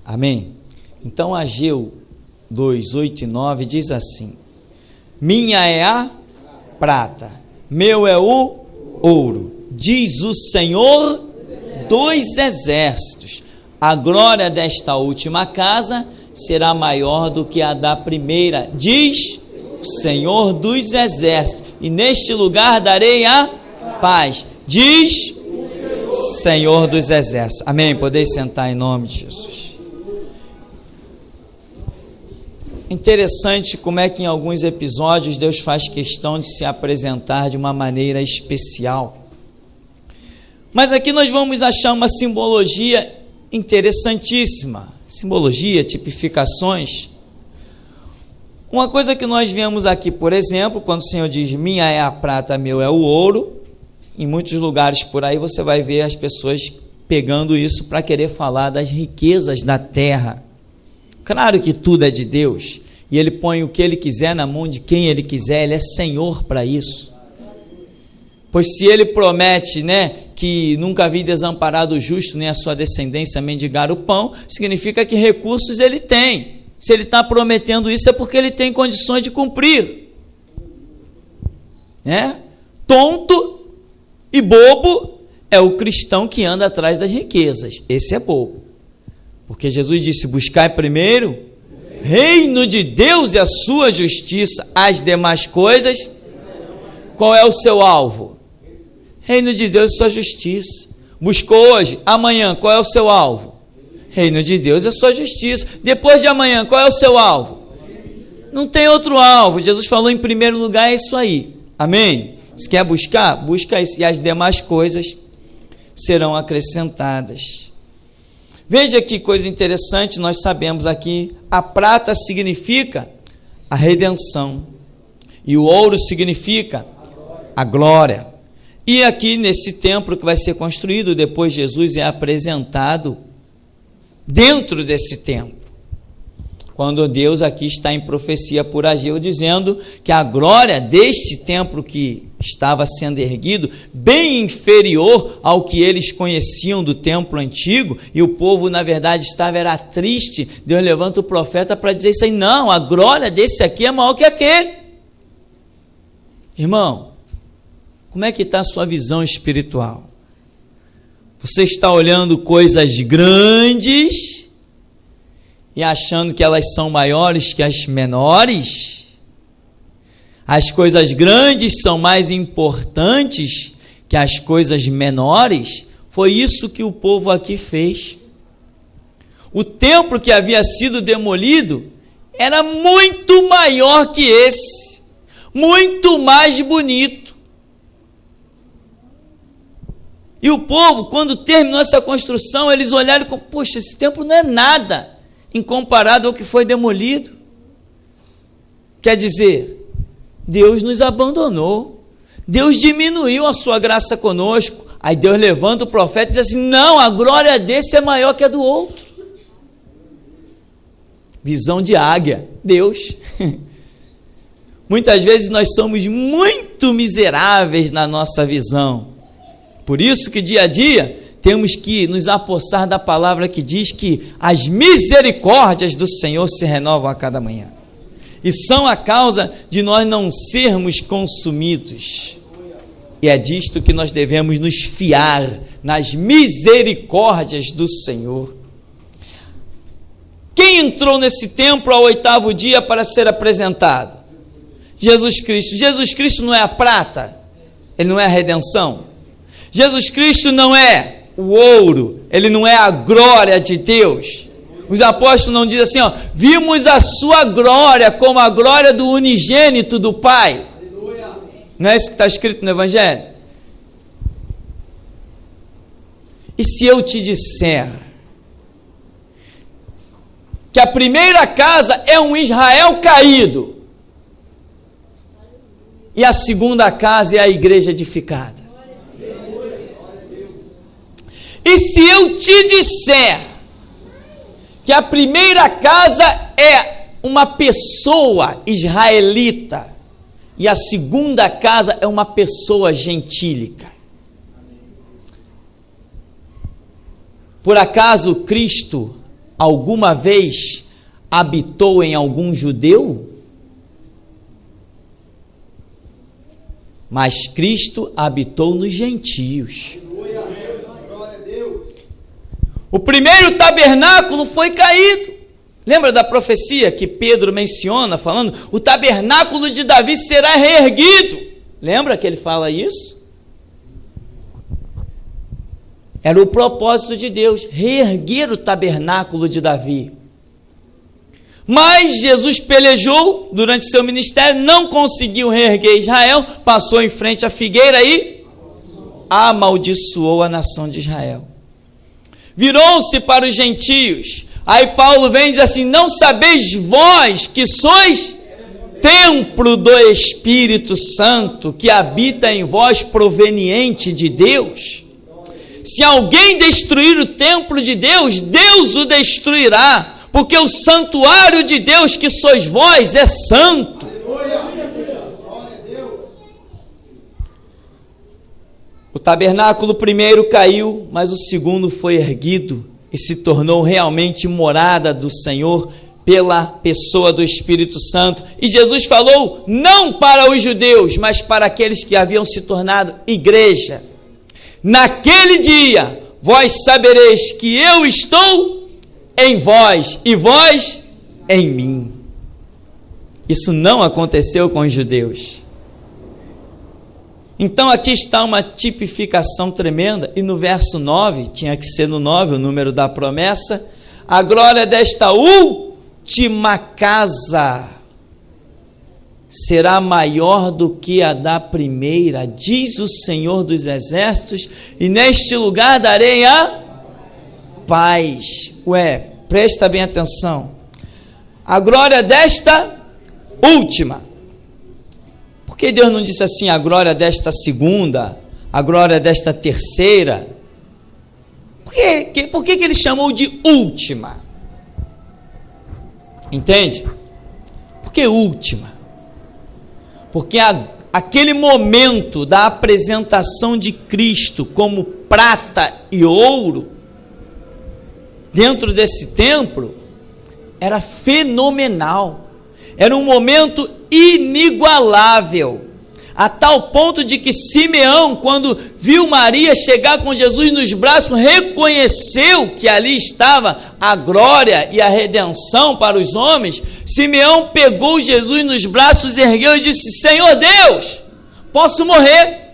Amém? Então Ageu 2, 8 e 9 diz assim: minha é a prata, meu é o ouro, diz o Senhor dos exércitos, a glória desta última casa será maior do que a da primeira, diz o Senhor dos exércitos, e neste lugar darei a paz, diz Senhor dos exércitos. Amém? Podeis sentar em nome de Jesus. Interessante como é que em alguns episódios Deus faz questão de se apresentar de uma maneira especial. Mas aqui nós vamos achar uma simbologia interessantíssima. Simbologia, tipificações. Uma coisa que nós vemos aqui, por exemplo, quando o Senhor diz minha é a prata, meu é o ouro, em muitos lugares por aí você vai ver as pessoas pegando isso para querer falar das riquezas da terra. Claro que tudo é de Deus, e Ele põe o que Ele quiser na mão de quem Ele quiser, Ele é Senhor para isso. Pois se Ele promete, que nunca vi desamparado o justo, nem a sua descendência mendigar o pão, significa que recursos Ele tem. Se Ele está prometendo isso, é porque Ele tem condições de cumprir. Tonto e bobo é o cristão que anda atrás das riquezas. Esse é bobo. Porque Jesus disse: buscai primeiro reino de Deus e a sua justiça, as demais coisas. Qual é o seu alvo? Reino de Deus e sua justiça. Buscou hoje, amanhã, qual é o seu alvo? Reino de Deus e a sua justiça. Depois de amanhã, qual é o seu alvo? Não tem outro alvo. Jesus falou em primeiro lugar, é isso aí. Amém? Se quer buscar, busca isso, e as demais coisas serão acrescentadas. Veja que coisa interessante, nós sabemos aqui, a prata significa a redenção, e o ouro significa a glória. E aqui nesse templo que vai ser construído, depois Jesus é apresentado dentro desse templo, quando Deus aqui está em profecia por Ageu, dizendo que a glória deste templo que estava sendo erguido, bem inferior ao que eles conheciam do templo antigo, e o povo na verdade era triste. Deus levanta o profeta para dizer isso aí: não, a glória desse aqui é maior que aquele. Irmão, como é que está a sua visão espiritual? Você está olhando coisas grandes e achando que elas são maiores que as menores? As coisas grandes são mais importantes que as coisas menores? Foi isso que o povo aqui fez. O templo que havia sido demolido era muito maior que esse, muito mais bonito. E o povo, quando terminou essa construção, eles olharam e falaram: poxa, esse templo não é nada em comparado ao que foi demolido. Quer dizer, Deus nos abandonou, Deus diminuiu a sua graça conosco. Aí Deus levanta o profeta e diz assim: não, a glória desse é maior que a do outro. Visão de águia, Deus. Muitas vezes nós somos muito miseráveis na nossa visão. Por isso que dia a dia temos que nos apossar da palavra que diz que as misericórdias do Senhor se renovam a cada manhã. E são a causa de nós não sermos consumidos. E é disto que nós devemos nos fiar, nas misericórdias do Senhor. Quem entrou nesse templo ao 8º dia para ser apresentado? Jesus Cristo. Jesus Cristo não é a prata? Ele não é a redenção? Jesus Cristo não é o ouro? Ele não é a glória de Deus? Os apóstolos não dizem assim: vimos a sua glória como a glória do unigênito do Pai. Aleluia. Não é isso que está escrito no Evangelho? E se eu te disser que a primeira casa é um Israel caído e a segunda casa é a igreja edificada? E se eu te disser que a primeira casa é uma pessoa israelita e a segunda casa é uma pessoa gentílica? Por acaso Cristo alguma vez habitou em algum judeu? Mas Cristo habitou nos gentios. O primeiro tabernáculo foi caído. Lembra da profecia que Pedro menciona, falando, o tabernáculo de Davi será reerguido? Lembra que ele fala isso? Era o propósito de Deus, reerguer o tabernáculo de Davi. Mas Jesus pelejou durante seu ministério, não conseguiu reerguer Israel, passou em frente à figueira e amaldiçoou a nação de Israel. Virou-se para os gentios. Aí Paulo vem e diz assim, não sabeis vós que sois templo do Espírito Santo, que habita em vós proveniente de Deus? Se alguém destruir o templo de Deus, Deus o destruirá, porque o santuário de Deus que sois vós é santo. O tabernáculo primeiro caiu, mas o segundo foi erguido e se tornou realmente morada do Senhor pela pessoa do Espírito Santo. E Jesus falou não para os judeus, mas para aqueles que haviam se tornado igreja. Naquele dia, vós sabereis que eu estou em vós e vós em mim. Isso não aconteceu com os judeus. Então aqui está uma tipificação tremenda, e no verso 9, tinha que ser no 9 o número da promessa, a glória desta última casa será maior do que a da primeira, diz o Senhor dos Exércitos, e neste lugar darei a paz. Presta bem atenção, a glória desta última. Por que Deus não disse assim, a glória desta segunda, a glória desta terceira? Por que ele chamou de última? Entende? Por que última? Porque aquele momento da apresentação de Cristo como prata e ouro, dentro desse templo, era fenomenal. Era um momento inigualável, a tal ponto de que Simeão, quando viu Maria chegar com Jesus nos braços, reconheceu que ali estava a glória e a redenção para os homens. Simeão pegou Jesus nos braços, ergueu e disse, Senhor Deus, posso morrer?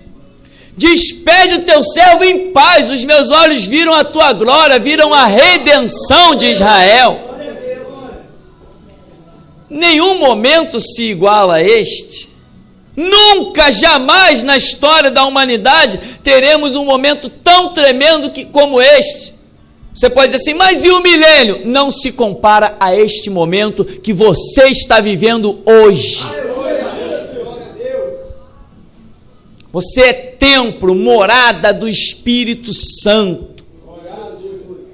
Despede o teu servo em paz, os meus olhos viram a tua glória, viram a redenção de Israel. Nenhum momento se iguala a este. Nunca, jamais na história da humanidade teremos um momento tão tremendo como este. Você pode dizer assim, mas e o milênio? Não se compara a este momento que você está vivendo hoje. Você é templo, morada do Espírito Santo.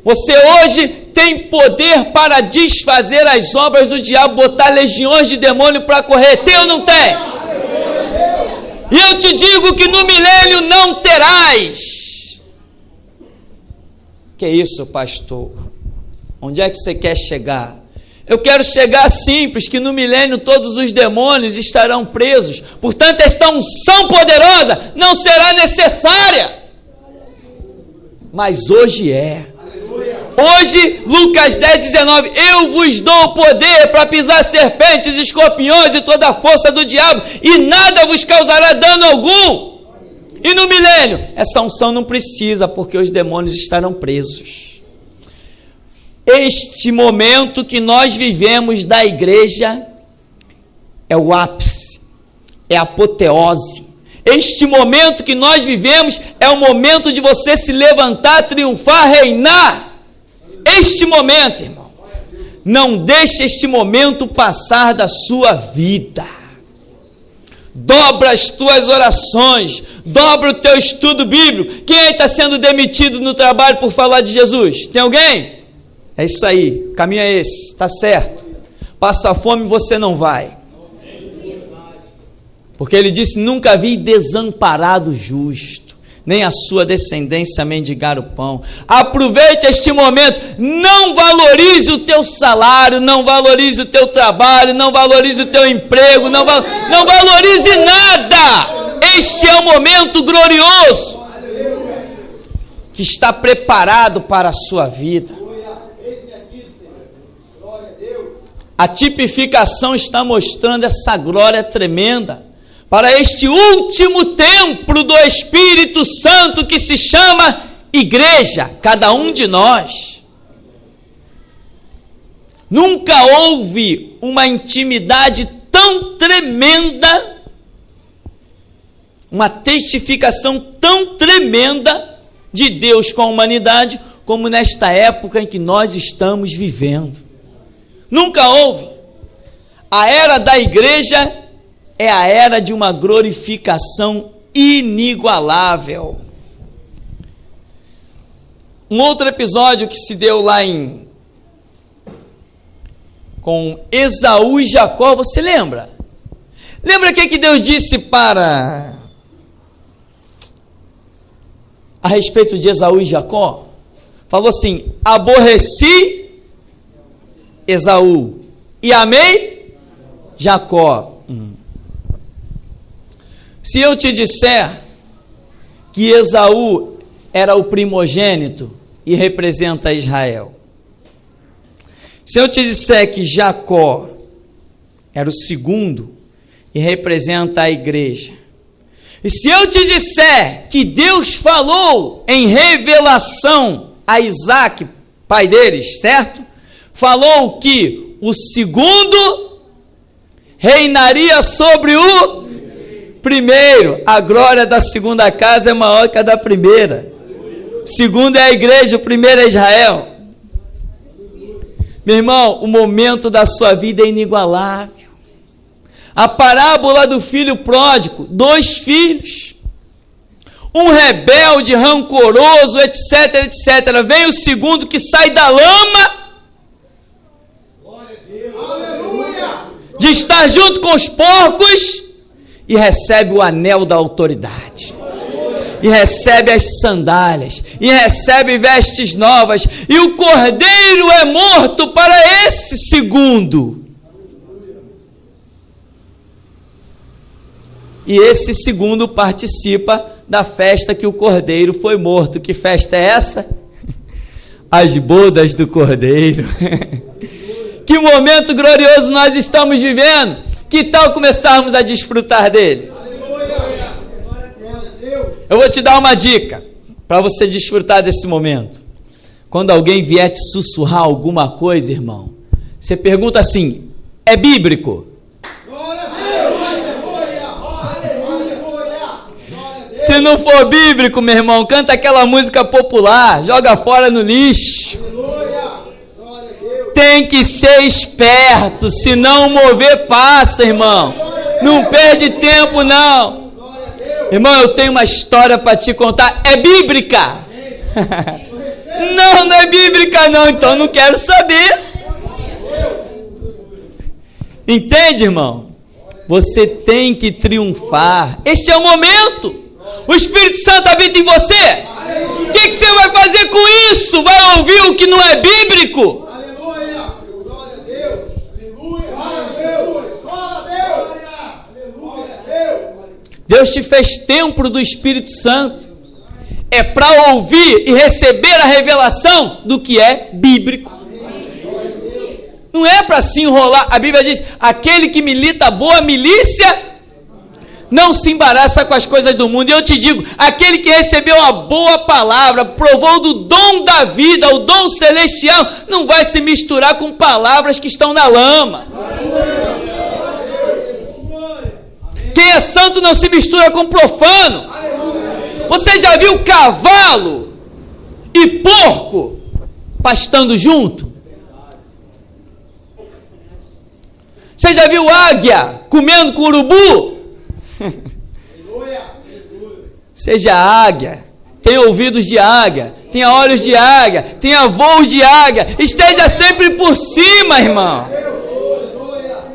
Você hoje tem poder para desfazer as obras do diabo, botar legiões de demônio para correr. Tem ou não tem? E eu te digo que no milênio não terás. Que isso, pastor? Onde é que você quer chegar? Eu quero chegar simples, que no milênio todos os demônios estarão presos. Portanto, esta unção poderosa não será necessária. Mas hoje é. Hoje, Lucas 10:19, eu vos dou o poder para pisar serpentes, escorpiões e toda a força do diabo, e nada vos causará dano algum. E no milênio, essa unção não precisa, porque os demônios estarão presos. Este momento que nós vivemos da igreja é o ápice, é a apoteose. Este momento que nós vivemos é o momento de você se levantar, triunfar, reinar. Este momento, irmão, não deixe este momento passar da sua vida. Dobra as tuas orações, dobra o teu estudo bíblico. Quem aí está sendo demitido no trabalho por falar de Jesus? Tem alguém? É isso aí, o caminho é esse, está certo. Passa fome, você não vai. Porque ele disse, nunca vi desamparado justo, nem a sua descendência mendigar o pão. Aproveite este momento, não valorize o teu salário, não valorize o teu trabalho, não valorize o teu emprego, não valorize nada. Este é o momento glorioso que está preparado para a sua vida. A tipificação está mostrando essa glória tremenda para este último templo do Espírito Santo que se chama igreja, cada um de nós. Nunca houve uma intimidade tão tremenda, uma testificação tão tremenda de Deus com a humanidade, como nesta época em que nós estamos vivendo. Nunca houve. A era da igreja é a era de uma glorificação inigualável. Um outro episódio que se deu lá com Esaú e Jacó, você lembra? Lembra o que Deus disse a respeito de Esaú e Jacó? Falou assim: aborreci Esaú e amei Jacó. Se eu te disser que Esaú era o primogênito e representa Israel, se eu te disser que Jacó era o segundo e representa a igreja, e se eu te disser que Deus falou em revelação a Isaac, pai deles, certo? Falou que o segundo reinaria sobre o primeiro. A glória da segunda casa é maior que a da primeira. O segundo é a igreja, o primeiro é Israel. Meu irmão, o momento da sua vida é inigualável. A parábola do filho pródigo, 2 filhos, um rebelde, rancoroso, etc, etc. Vem o segundo que sai da lama, de estar junto com os porcos, e recebe o anel da autoridade, e recebe as sandálias, e recebe vestes novas, e o cordeiro é morto para esse segundo. E esse segundo participa da festa que o cordeiro foi morto. Que festa é essa? As bodas do cordeiro. Que momento glorioso nós estamos vivendo. Que tal começarmos a desfrutar dele? Eu vou te dar uma dica para você desfrutar desse momento. Quando alguém vier te sussurrar alguma coisa, irmão, você pergunta assim: é bíblico? Se não for bíblico, meu irmão, canta aquela música popular, joga fora no lixo. Tem que ser esperto, senão o mover passa, irmão. Não perde tempo, não. Irmão, eu tenho uma história para te contar. É bíblica? Não é bíblica, não. Então não quero saber. Entende, irmão? Você tem que triunfar. Este é o momento. O Espírito Santo habita em você. O que você vai fazer com isso? Vai ouvir o que não é bíblico? Aleluia! Glória a Deus! Aleluia! Deus te fez templo do Espírito Santo. É para ouvir e receber a revelação do que é bíblico. Não é para se enrolar. A Bíblia diz: aquele que milita a boa milícia não se embaraça com as coisas do mundo. E eu te digo, aquele que recebeu a boa palavra, provou do dom da vida, o dom celestial, não vai se misturar com palavras que estão na lama. Quem é santo não se mistura com profano. Você já viu cavalo e porco pastando junto? Você já viu águia comendo com urubu? Seja águia, tenha ouvidos de águia, tenha olhos de águia, tenha voo de águia, esteja sempre por cima, irmão.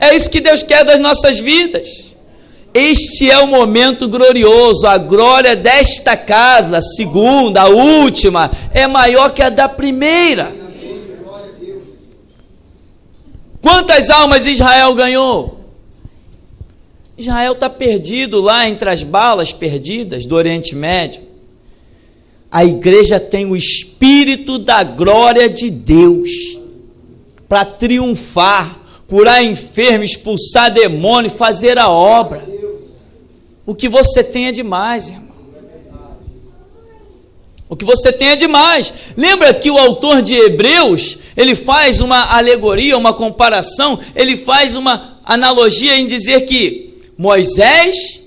É isso que Deus quer das nossas vidas. Este é o momento glorioso. A glória desta casa, a segunda, a última, é maior que a da primeira. Quantas almas Israel ganhou? Israel está perdido lá entre as balas perdidas do Oriente Médio. A igreja tem o Espírito da glória de Deus para triunfar, curar enfermos, expulsar demônios, fazer a obra. O que você tem é demais, irmão. O que você tem é demais. Lembra que o autor de Hebreus, ele faz uma alegoria, uma comparação, ele faz uma analogia em dizer que Moisés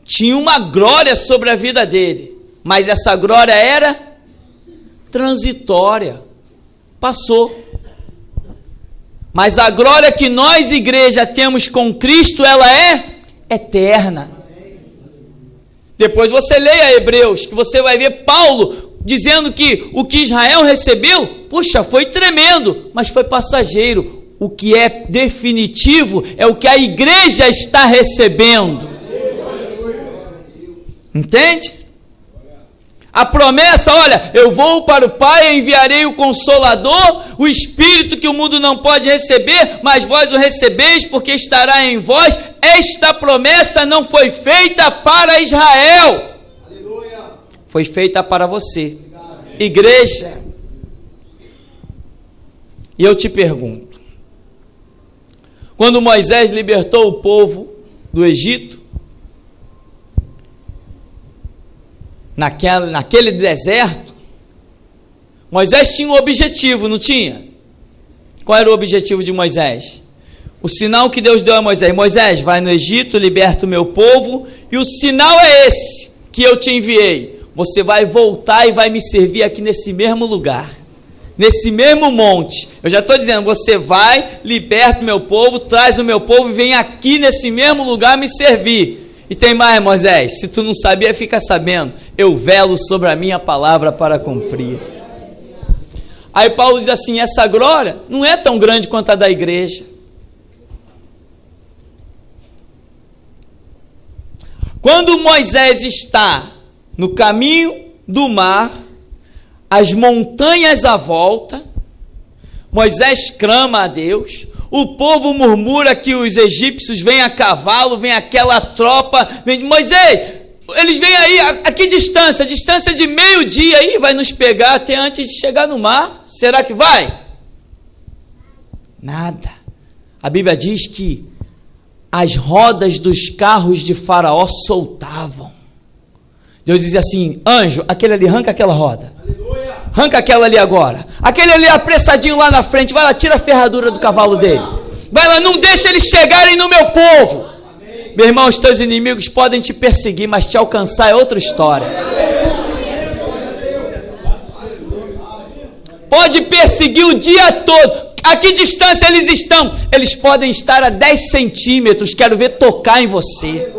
tinha uma glória sobre a vida dele, mas essa glória era transitória, passou. Mas a glória que nós, igreja, temos com Cristo, ela é eterna. Depois você leia Hebreus, que você vai ver Paulo dizendo que o que Israel recebeu, puxa, foi tremendo, mas foi passageiro. O que é definitivo é o que a igreja está recebendo. Entende? A promessa, olha, eu vou para o Pai, enviarei o Consolador, o Espírito que o mundo não pode receber, mas vós o recebeis porque estará em vós. Esta promessa não foi feita para Israel, foi feita para você, igreja. E eu te pergunto, quando Moisés libertou o povo do Egito, naquele deserto, Moisés tinha um objetivo, não tinha? Qual era o objetivo de Moisés? O sinal que Deus deu a Moisés: Moisés, vai no Egito, liberta o meu povo, e o sinal é esse, que eu te enviei. Você vai voltar e vai me servir aqui nesse mesmo lugar, nesse mesmo monte. Eu já estou dizendo, você vai, liberta o meu povo, traz o meu povo e vem aqui nesse mesmo lugar me servir. E tem mais, Moisés, se tu não sabia, fica sabendo, eu velo sobre a minha palavra para cumprir. Aí Paulo diz assim, essa glória não é tão grande quanto a da igreja. Quando Moisés está no caminho do mar, as montanhas à volta, Moisés clama a Deus, o povo murmura que os egípcios vêm a cavalo, vem aquela tropa, vem, Moisés, eles vêm aí, a que distância? Distância de meio-dia aí, vai nos pegar até antes de chegar no mar, será que vai? Nada. A Bíblia diz que as rodas dos carros de Faraó soltavam. Deus dizia assim, anjo, aquele ali, arranca aquela roda. Aleluia. Arranca aquela ali agora. Aquele ali apressadinho lá na frente, vai lá, tira a ferradura do cavalo dele. Vai lá, não deixa eles chegarem no meu povo. Amém. Meu irmão, os teus inimigos podem te perseguir, mas te alcançar é outra história. Pode perseguir o dia todo. A que distância eles estão? Eles podem estar a 10 centímetros. Quero ver tocar em você.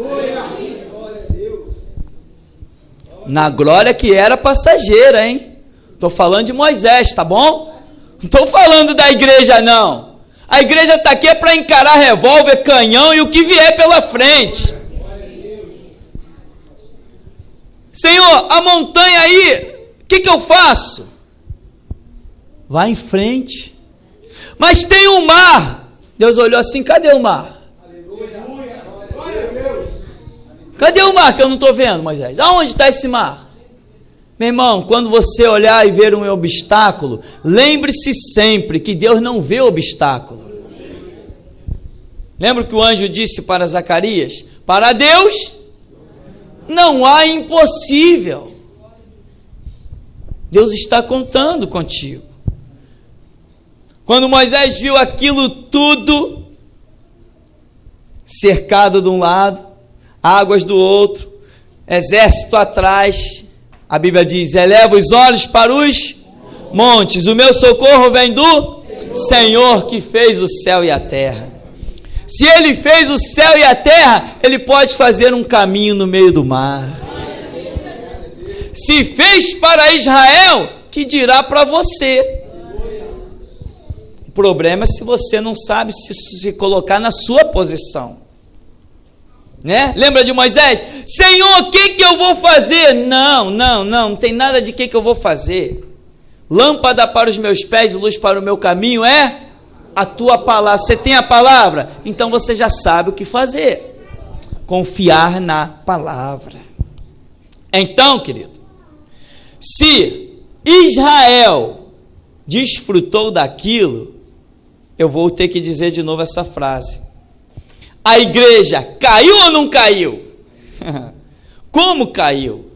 Na glória que era passageira, hein? Estou falando de Moisés, tá bom? Não estou falando da igreja, não. A igreja está aqui para encarar revólver, canhão e o que vier pela frente. Senhor, a montanha aí, o que eu faço? Vai em frente. Mas tem um mar. Deus olhou assim, cadê o mar? Cadê o mar que eu não estou vendo, Moisés? Aonde está esse mar? Meu irmão, quando você olhar e ver um obstáculo, lembre-se sempre que Deus não vê obstáculo. Lembra o que o anjo disse para Zacarias? Para Deus não há impossível. Deus está contando contigo. Quando Moisés viu aquilo tudo, cercado de um lado, águas do outro, exército atrás, a Bíblia diz, eleva os olhos para os montes, o meu socorro vem do Senhor que fez o céu e a terra. Se Ele fez o céu e a terra, Ele pode fazer um caminho no meio do mar. Se fez para Israel, que dirá para você? O problema é se você não sabe se colocar na sua posição. né? Lembra de Moisés? Senhor, o que eu vou fazer? Não tem nada de que eu vou fazer. Lâmpada para os meus pés e luz para o meu caminho é a tua palavra. Você tem a palavra? Então você já sabe o que fazer. Confiar na palavra. Então, querido, se Israel desfrutou daquilo, eu vou ter que dizer de novo essa frase. A igreja caiu ou não caiu? Como caiu?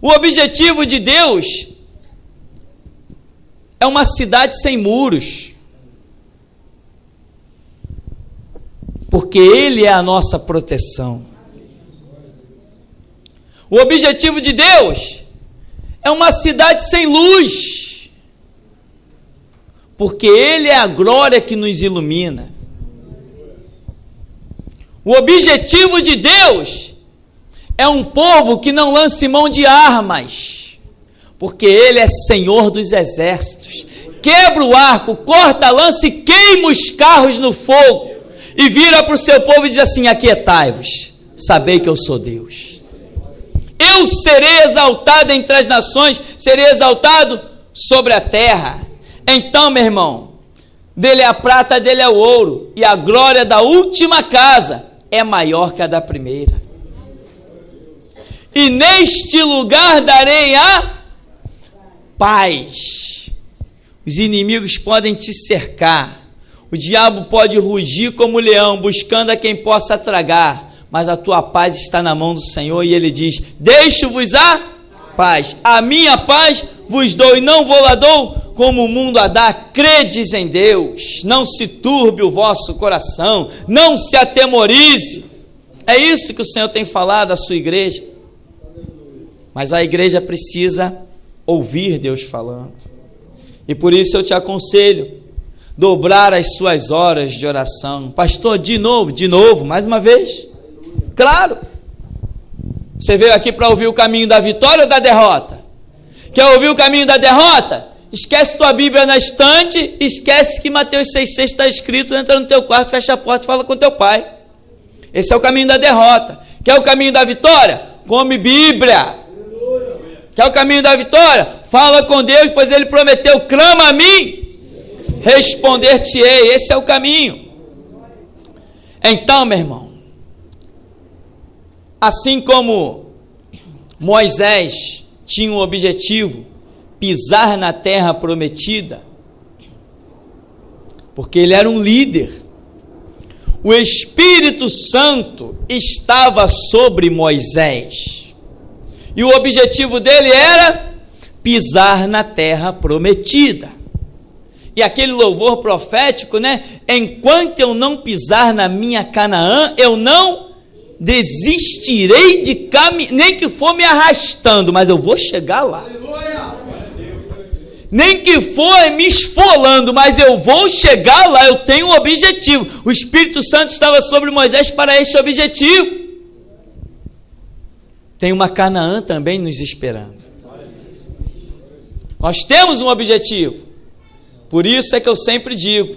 O objetivo de Deus é uma cidade sem muros. Porque Ele é a nossa proteção. O objetivo de Deus é uma cidade sem luz. Porque Ele é a glória que nos ilumina. O objetivo de Deus é um povo que não lance mão de armas. Porque Ele é Senhor dos exércitos. Quebra o arco, corta a lança e queima os carros no fogo. E vira para o seu povo e diz assim: aquietai-vos, sabei que eu sou Deus. Eu serei exaltado entre as nações, serei exaltado sobre a terra. Então, meu irmão, dele é a prata, dele é o ouro, e a glória da última casa é maior que a da primeira. E neste lugar darei a paz. Os inimigos podem te cercar. O diabo pode rugir como leão, buscando a quem possa tragar, mas a tua paz está na mão do Senhor, e Ele diz: deixo-vos a paz, a minha paz vos dou, e não vou lá dou como o mundo a dá. Credes em Deus, não se turbe o vosso coração, não se atemorize. É isso que o Senhor tem falado à sua igreja, mas a igreja precisa ouvir Deus falando, e por isso eu te aconselho, dobrar as suas horas de oração. Pastor, de novo, mais uma vez? Claro! Você veio aqui para ouvir o caminho da vitória ou da derrota? Quer ouvir o caminho da derrota? Esquece tua Bíblia na estante, esquece que Mateus 6,6 está escrito, entra no teu quarto, fecha a porta e fala com teu pai. Esse é o caminho da derrota. Quer o caminho da vitória? Come Bíblia. Quer o caminho da vitória? Fala com Deus, pois Ele prometeu: clama a mim, responder-te-ei. Esse é o caminho. Então, meu irmão, assim como Moisés tinha um objetivo, pisar na terra prometida, porque ele era um líder, o Espírito Santo estava sobre Moisés, e o objetivo dele era pisar na terra prometida. E aquele louvor profético, né? Enquanto eu não pisar na minha Canaã, eu não desistirei de caminhar, nem que for me arrastando, mas eu vou chegar lá. Nem que for me esfolando, mas eu vou chegar lá. Eu tenho um objetivo. O Espírito Santo estava sobre Moisés para este objetivo. Tem uma Canaã também nos esperando. Nós temos um objetivo. Por isso é que eu sempre digo: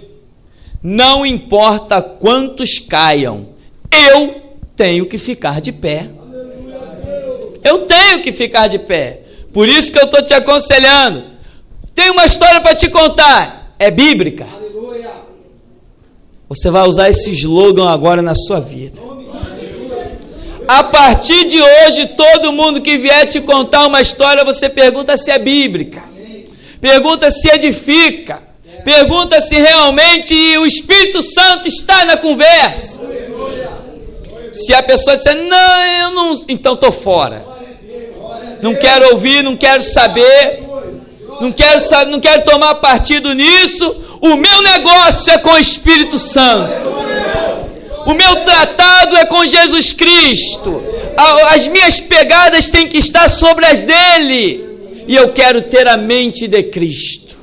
não importa quantos caiam, eu tenho que ficar de pé. Eu tenho que ficar de pé. Por isso que eu estou te aconselhando. Tem uma história para te contar. É bíblica. Você vai usar esse slogan agora na sua vida. A partir de hoje, todo mundo que vier te contar uma história, você pergunta se é bíblica. Pergunta se edifica. Pergunta se realmente o Espírito Santo está na conversa. Se a pessoa disser: não, eu não, então estou fora. Não quero ouvir, não quero saber, não quero tomar partido nisso. O meu negócio é com o Espírito Santo. O meu tratado é com Jesus Cristo. As minhas pegadas têm que estar sobre as dele. E eu quero ter a mente de Cristo.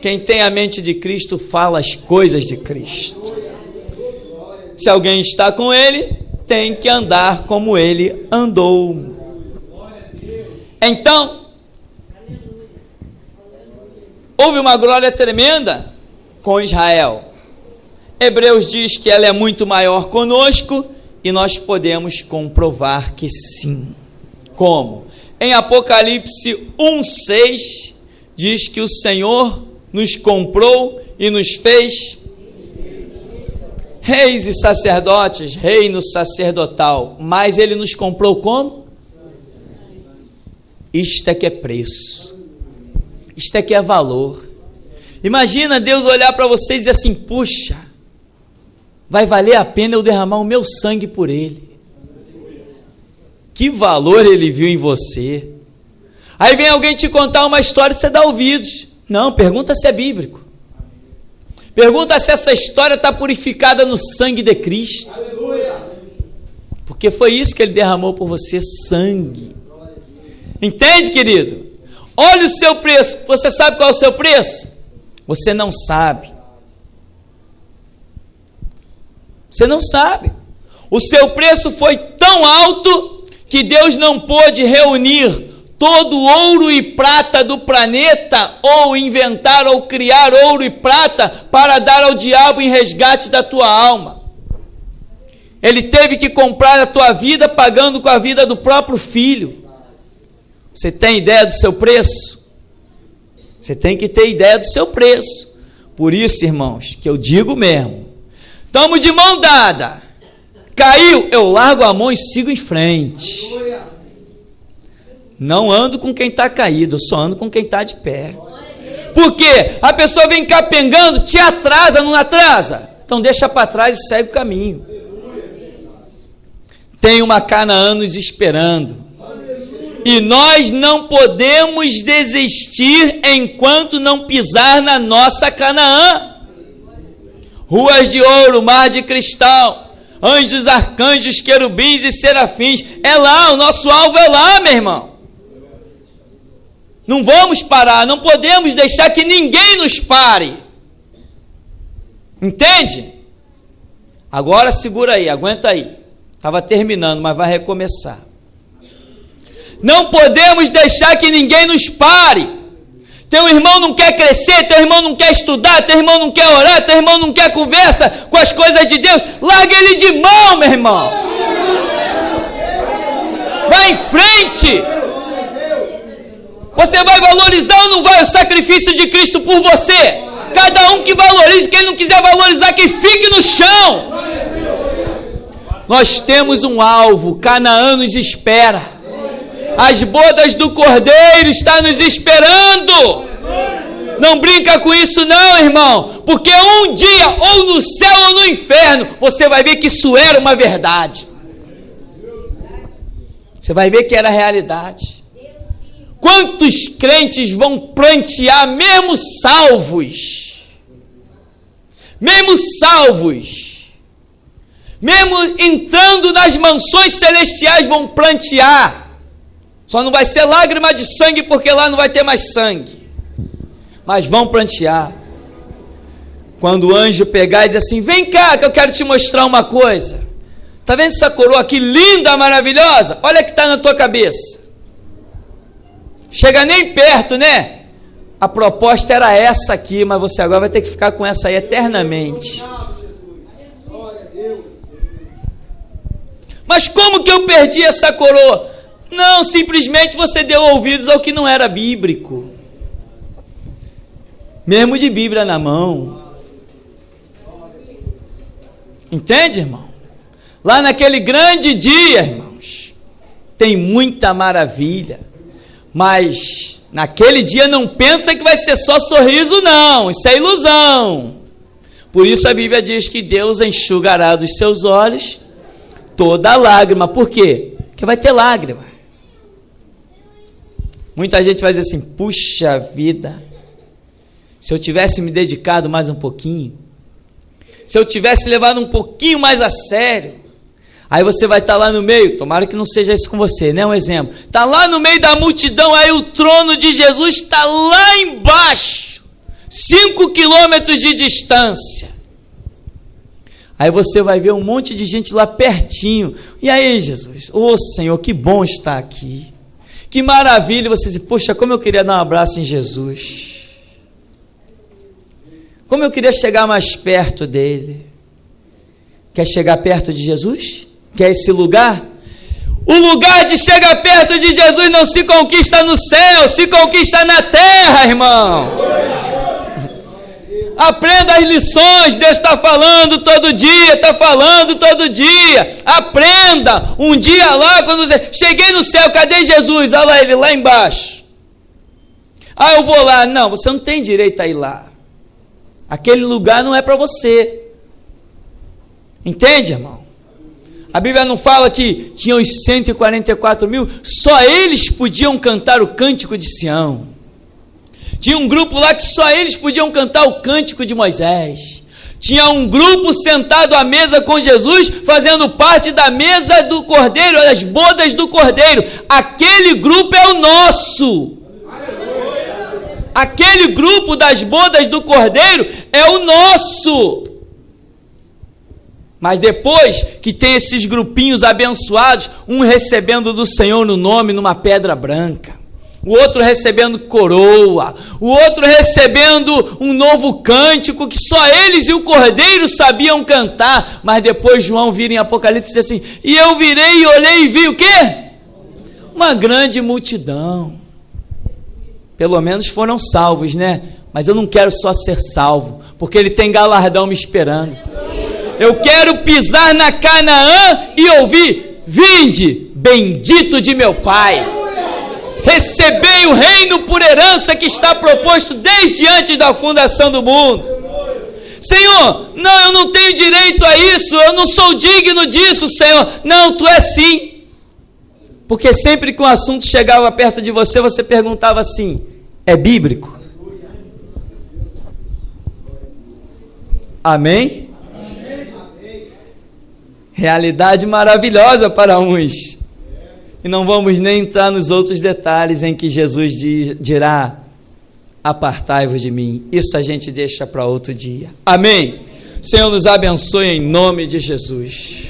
Quem tem a mente de Cristo fala as coisas de Cristo. Se alguém está com ele, tem que andar como ele andou. Então, houve uma glória tremenda com Israel. Hebreus diz que ela é muito maior conosco E nós podemos comprovar que sim. Como? Em Apocalipse 1:6, diz que o Senhor nos comprou e nos fez reis e sacerdotes, reino sacerdotal. Mas Ele nos comprou como? Isto é que é preço. Isto é que é valor. Imagina Deus olhar para você e dizer assim: puxa, vai valer a pena eu derramar o meu sangue por ele. Que valor ele viu em você. Aí vem alguém te contar uma história e você dá ouvidos. Não, pergunta se é bíblico. Pergunta se essa história está purificada no sangue de Cristo. Porque foi isso que ele derramou por você, sangue. Entende, querido? Olha o seu preço. Você sabe qual é o seu preço? Você não sabe. Você não sabe. O seu preço foi tão alto que Deus não pôde reunir todo o ouro e prata do planeta, ou inventar ou criar ouro e prata para dar ao diabo em resgate da tua alma. Ele teve que comprar a tua vida pagando com a vida do próprio filho. Você tem ideia do seu preço? Você tem que ter ideia do seu preço. Por isso, irmãos, que eu digo mesmo, estamos de mão dada, caiu, eu largo a mão e sigo em frente. Não ando com quem está caído, eu só ando com quem está de pé. Porque a pessoa vem capengando, te atrasa, não atrasa? Então deixa para trás e segue o caminho. Tem uma Canaã nos esperando. E nós não podemos desistir enquanto não pisar na nossa Canaã. Ruas de ouro, mar de cristal, anjos, arcanjos, querubins e serafins. É lá, o nosso alvo é lá, meu irmão. Não vamos parar, não podemos deixar que ninguém nos pare. Entende? Agora segura aí, aguenta aí. Estava terminando, mas vai recomeçar. Não podemos deixar que ninguém nos pare. Teu irmão não quer crescer, teu irmão não quer estudar, teu irmão não quer orar, teu irmão não quer conversa com as coisas de Deus. Larga ele de mão, meu irmão. Vai em frente. Você vai valorizar ou não vai o sacrifício de Cristo por você? Cada um que valorize, quem não quiser valorizar, que fique no chão. Nós temos um alvo, Canaã nos espera. As bodas do Cordeiro estão nos esperando. Não brinca com isso não, irmão. Porque um dia, ou no céu ou no inferno, você vai ver que isso era uma verdade. Você vai ver que era realidade. Quantos crentes vão prantear, mesmo salvos, mesmo entrando nas mansões celestiais, vão prantear. Só não vai ser lágrima de sangue, porque lá não vai ter mais sangue, mas vão prantear. Quando o anjo pegar e dizer assim: vem cá que eu quero te mostrar uma coisa. Está vendo essa coroa aqui linda, maravilhosa? Olha que está na tua cabeça. Chega nem perto, né? A proposta era essa aqui, mas você agora vai ter que ficar com essa aí eternamente. Mas como que eu perdi essa coroa? Não, simplesmente você deu ouvidos ao que não era bíblico. Mesmo de Bíblia na mão. Entende, irmão? Lá naquele grande dia, irmãos, tem muita maravilha. Mas naquele dia não pensa que vai ser só sorriso, não. Isso é ilusão. Por isso a Bíblia diz que Deus enxugará dos seus olhos toda lágrima. Por quê? Porque vai ter lágrima. Muita gente vai dizer assim: puxa vida, se eu tivesse me dedicado mais um pouquinho, se eu tivesse levado um pouquinho mais a sério. Aí você vai estar lá no meio, tomara que não seja isso com você, né? Um exemplo. Está lá no meio da multidão, aí o trono de Jesus está lá embaixo, 5 quilômetros de distância. Aí você vai ver um monte de gente lá pertinho. E aí, Jesus? Ô Senhor, que bom estar aqui. Que maravilha. Você diz: poxa, como eu queria dar um abraço em Jesus. Como eu queria chegar mais perto dele. Quer chegar perto de Jesus? Quer esse lugar? O lugar de chegar perto de Jesus não se conquista no céu, se conquista na terra, irmão. Aprenda as lições, Deus está falando todo dia, está falando todo dia. Aprenda. Um dia lá, quando você... Cheguei no céu, cadê Jesus? Olha lá ele, lá embaixo. Ah, eu vou lá. Não, você não tem direito a ir lá. Aquele lugar não é para você. Entende, irmão? A Bíblia não fala que tinham os 144 mil, só eles podiam cantar o cântico de Sião. Tinha um grupo lá que só eles podiam cantar o cântico de Moisés. Tinha um grupo sentado à mesa com Jesus, fazendo parte da mesa do Cordeiro, das bodas do Cordeiro. Aquele grupo é o nosso. Aquele grupo das bodas do Cordeiro é o nosso. Mas depois que tem esses grupinhos abençoados, um recebendo do Senhor no nome numa pedra branca, o outro recebendo coroa, o outro recebendo um novo cântico que só eles e o Cordeiro sabiam cantar. Mas depois João vira em Apocalipse e diz assim: e eu virei e olhei e vi o quê? Uma grande multidão. Pelo menos foram salvos, né? Mas eu não quero só ser salvo, porque ele tem galardão me esperando. Eu quero pisar na Canaã e ouvir: vinde, bendito de meu Pai. Recebei o reino por herança que está proposto desde antes da fundação do mundo. Senhor, não, eu não tenho direito a isso, eu não sou digno disso, Senhor. Não, tu és sim. Porque sempre que um assunto chegava perto de você, você perguntava assim: é bíblico? Amém? Realidade maravilhosa para uns. E não vamos nem entrar nos outros detalhes em que Jesus dirá: apartai-vos de mim. Isso a gente deixa para outro dia. Amém? Senhor, nos abençoe em nome de Jesus.